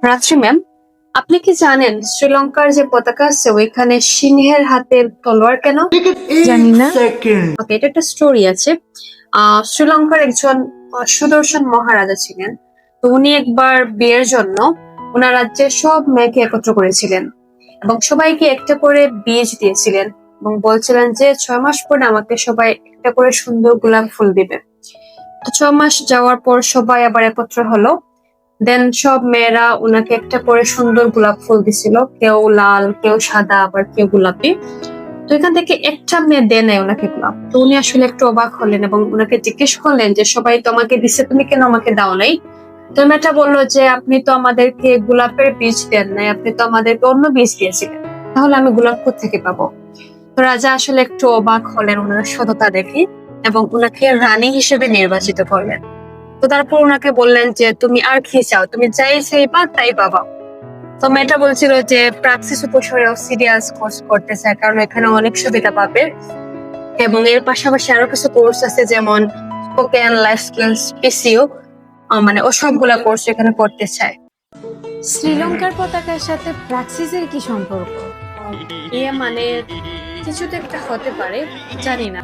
রাত্রি ম্যাম, আপনি কি জানেন শ্রীলঙ্কার যে পতাকা আছে ওইখানে সিংহের হাতের তলোয়ার কেন? জানি না। ওকে, এটা একটা স্টোরি আছে। শ্রীলঙ্কার একজন সুদর্শন মহারাজা ছিলেন। তো উনি একবার বিয়ের জন্য ওনার রাজ্যের সব মেয়েকে একত্র করেছিলেন এবং সবাইকে একটা করে বীজ দিয়েছিলেন এবং বলছিলেন যে 6 মাস পরে আমাকে সবাই একটা করে সুন্দর গোলাপ ফুল দিবে। তো 6 মাস যাওয়ার পর সবাই আবার একত্র হলো। দেন সব মেয়েরা ওনাকে একটা করে সুন্দর গোলাপ ফুল দিছিল, কেউ লাল, কেউ সাদা, আবার কেউ গোলাপি। তো এখান থেকে একটা মেয়ে দেয় নাই ওনাকে গোলাপ। তো উনি আসলে একটু অবাক হলেন এবং ওনাকে জিজ্ঞেস করলেন যে সবাই তো আমাকে দিচ্ছে, তুমি কেন আমাকে দাও নাই? তো মেয়েটা বললো যে আপনি তো আমাদেরকে গোলাপের বীজ দেন নাই, আপনি তো আমাদেরকে অন্য বীজ দিয়েছিলেন, তাহলে আমি গোলাপ কোত্থেকে পাবো? তো রাজা আসলে একটু অবাক হলেন ওনার সততা দেখে এবং ওনাকে রানী হিসেবে নির্বাচিত করলেন। তো তারপর ওনাকে বললেন যে তুমি আর কি চাও, তুমি যাই চাইবা তাই পাবা। তো মেয়েটা বলছিল যে প্রাক্সিস উপসরেও সিরিয়াস কোর্স করতে চায়, কারণ এখানে অনেক সুবিধা পাবে এবং এর পাশাপাশি আরো কিছু কোর্স আছে, যেমন স্পোকেন, লাইফ স্কিলস, পিসিও, মানে ও সবগুলা কোর্স এখানে করতে চায়। শ্রীলঙ্কার পতাকার সাথে প্রাক্সিসের কি সম্পর্ক? মানে কিছু তো একটা হতে পারে, জানি না।